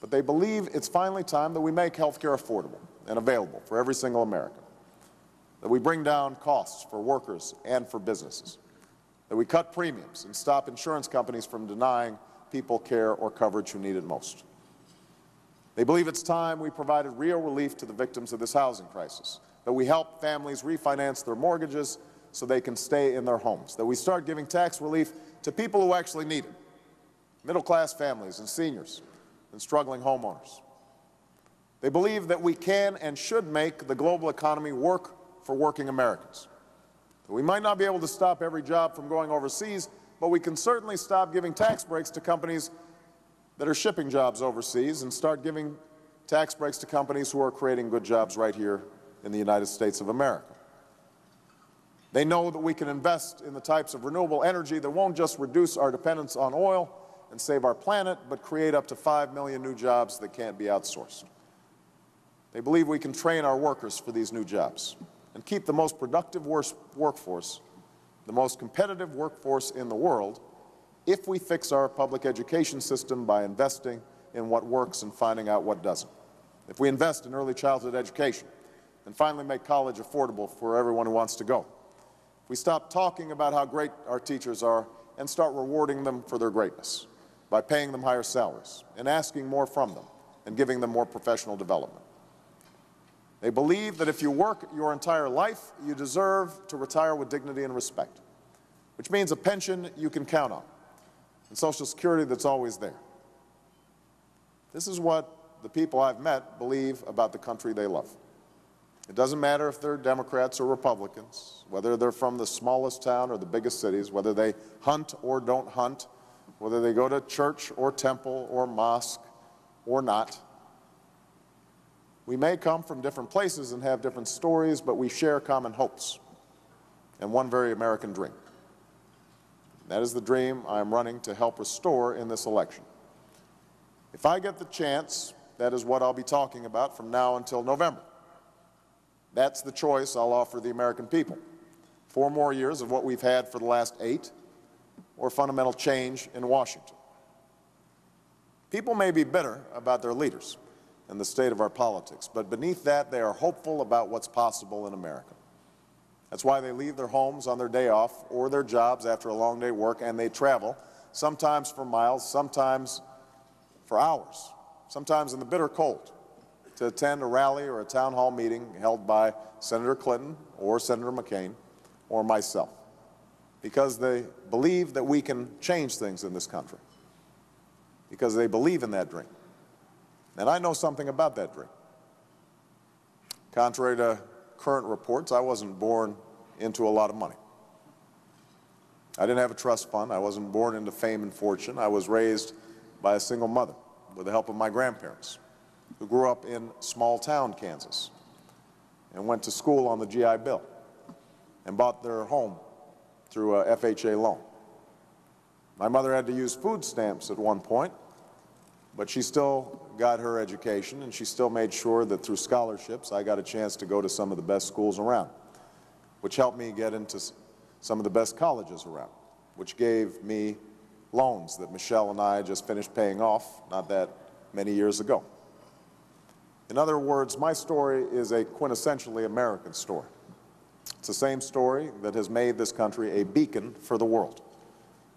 but they believe it's finally time that we make health care affordable and available for every single American, that we bring down costs for workers and for businesses, that we cut premiums and stop insurance companies from denying people care or coverage who need it most. They believe it's time we provided real relief to the victims of this housing crisis, that we help families refinance their mortgages so they can stay in their homes, that we start giving tax relief to people who actually need it, middle-class families and seniors and struggling homeowners. They believe that we can and should make the global economy work for working Americans. We might not be able to stop every job from going overseas, but we can certainly stop giving tax breaks to companies that are shipping jobs overseas and start giving tax breaks to companies who are creating good jobs right here in the United States of America. They know that we can invest in the types of renewable energy that won't just reduce our dependence on oil and save our planet, but create up to 5 million new jobs that can't be outsourced. They believe we can train our workers for these new jobs and keep the most productive workforce, the most competitive workforce in the world, if we fix our public education system by investing in what works and finding out what doesn't. If we invest in early childhood education and finally make college affordable for everyone who wants to go. If we stop talking about how great our teachers are and start rewarding them for their greatness by paying them higher salaries and asking more from them and giving them more professional development. They believe that if you work your entire life, you deserve to retire with dignity and respect, which means a pension you can count on and Social Security that's always there. This is what the people I've met believe about the country they love. It doesn't matter if they're Democrats or Republicans, whether they're from the smallest town or the biggest cities, whether they hunt or don't hunt, whether they go to church or temple or mosque or not. We may come from different places and have different stories, but we share common hopes and one very American dream. That is the dream I am running to help restore in this election. If I get the chance, that is what I'll be talking about from now until November. That's the choice I'll offer the American people. 4 more years of what we've had for the last 8, or fundamental change in Washington. People may be bitter about their leaders and the state of our politics, but beneath that, they are hopeful about what's possible in America. That's why they leave their homes on their day off or their jobs after a long day of work, and they travel, sometimes for miles, sometimes for hours, sometimes in the bitter cold, to attend a rally or a town hall meeting held by Senator Clinton or Senator McCain or myself, because they believe that we can change things in this country, because they believe in that dream. And I know something about that dream. Contrary to current reports, I wasn't born into a lot of money. I didn't have a trust fund. I wasn't born into fame and fortune. I was raised by a single mother with the help of my grandparents, who grew up in small-town Kansas and went to school on the GI Bill and bought their home through a FHA loan. My mother had to use food stamps at one point, but she still got her education, and she still made sure that through scholarships I got a chance to go to some of the best schools around, which helped me get into some of the best colleges around, which gave me loans that Michelle and I just finished paying off not that many years ago. In other words, my story is a quintessentially American story. It's the same story that has made this country a beacon for the world.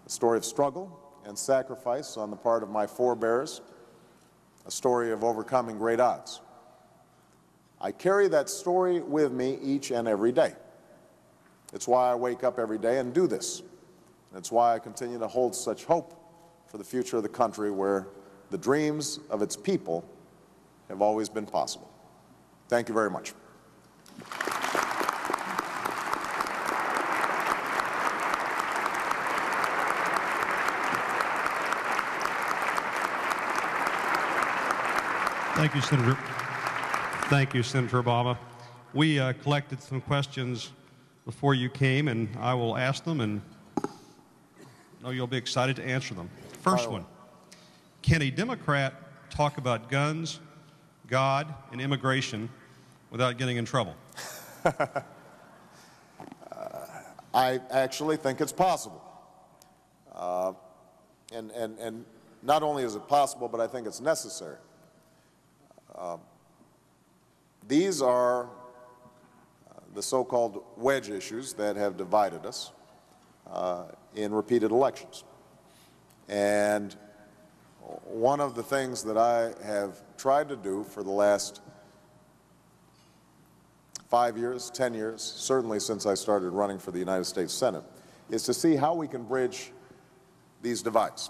A story of struggle and sacrifice on the part of my forebears, a story of overcoming great odds. I carry that story with me each and every day. It's why I wake up every day and do this. It's why I continue to hold such hope for the future of the country, where the dreams of its people have always been possible. Thank you very much. Thank you, Senator. Thank you, Senator Obama. We collected some questions before you came, and I will ask them, and I know you'll be excited to answer them. First one: can a Democrat talk about guns, God, and immigration without getting in trouble? I actually think it's possible. And not only is it possible, but I think it's necessary. These are the so-called wedge issues that have divided us in repeated elections. And one of the things that I have tried to do for the last 5 years, 10 years, certainly since I started running for the United States Senate, is to see how we can bridge these divides.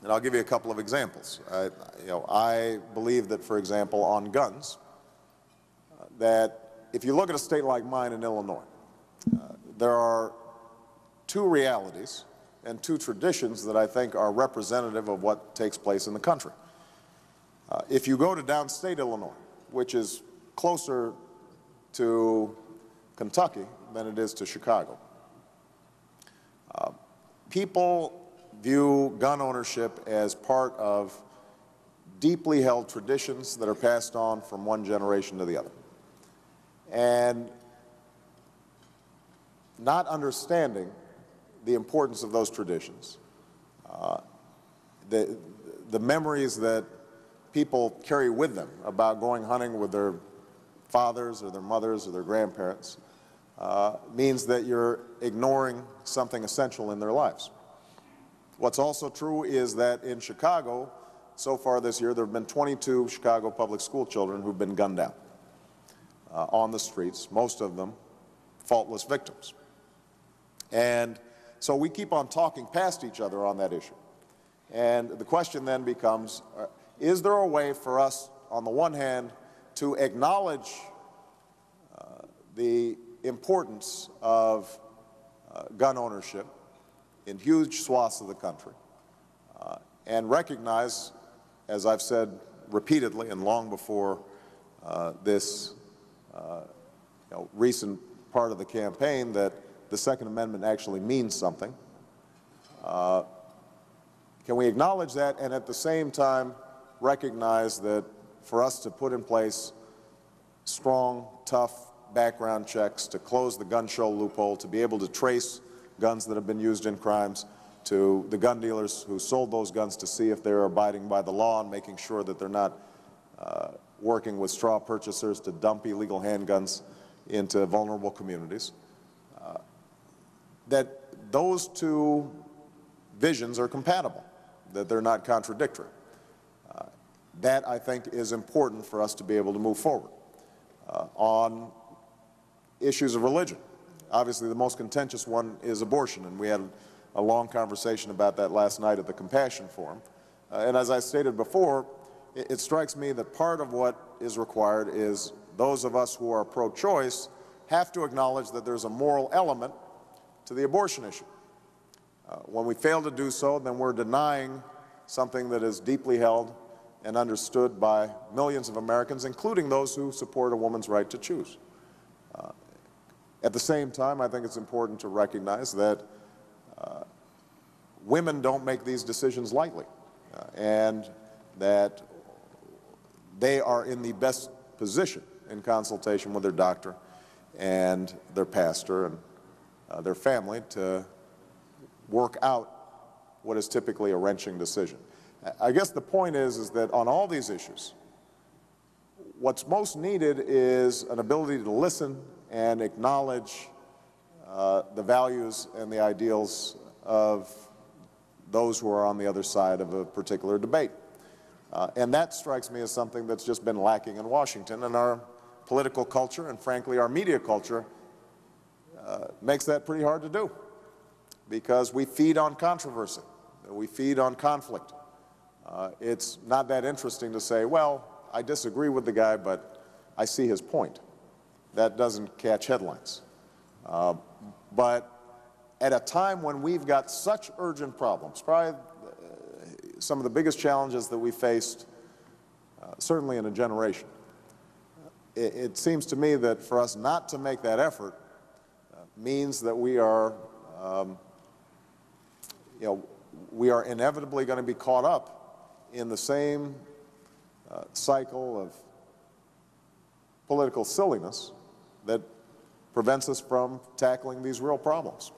And I'll give you a couple of examples. I believe that, for example, on guns, that if you look at a state like mine in Illinois, there are two realities and two traditions that I think are representative of what takes place in the country. If you go to downstate Illinois, which is closer to Kentucky than it is to Chicago, people view gun ownership as part of deeply held traditions that are passed on from one generation to the other. And not understanding the importance of those traditions, the memories that people carry with them about going hunting with their fathers or their mothers or their grandparents, means that you're ignoring something essential in their lives. What's also true is that in Chicago, so far this year, there have been 22 Chicago public school children who've been gunned down on the streets, most of them faultless victims. And so we keep on talking past each other on that issue. And the question then becomes, is there a way for us, on the one hand, to acknowledge the importance of gun ownership in huge swaths of the country, and recognize, as I've said repeatedly and long before this recent part of the campaign, that the Second Amendment actually means something. Can we acknowledge that and at the same time recognize that for us to put in place strong, tough background checks to close the gun show loophole, to be able to trace guns that have been used in crimes to the gun dealers who sold those guns, to see if they're abiding by the law and making sure that they're not working with straw purchasers to dump illegal handguns into vulnerable communities, that those two visions are compatible, that they're not contradictory. That, I think, is important for us to be able to move forward. On issues of religion, obviously the most contentious one is abortion, and we had a long conversation about that last night at the Captioned Forum. And as I stated before, it strikes me that part of what is required is those of us who are pro-choice have to acknowledge that there's a moral element to the abortion issue. When we fail to do so, then we're denying something that is deeply held and understood by millions of Americans, including those who support a woman's right to choose. At the same time, I think it's important to recognize that women don't make these decisions lightly, and that they are in the best position in consultation with their doctor and their pastor and their family to work out what is typically a wrenching decision. I guess the point is that on all these issues, what's most needed is an ability to listen and acknowledge the values and the ideals of those who are on the other side of a particular debate. And that strikes me as something that's just been lacking in Washington, and our political culture and, frankly, our media culture makes that pretty hard to do, because we feed on controversy, we feed on conflict. It's not that interesting to say, well, I disagree with the guy, but I see his point. That doesn't catch headlines. But at a time when we've got such urgent problems, probably some of the biggest challenges that we faced, certainly in a generation, it seems to me that for us not to make that effort means that we are, we are inevitably going to be caught up in the same cycle of political silliness that prevents us from tackling these real problems.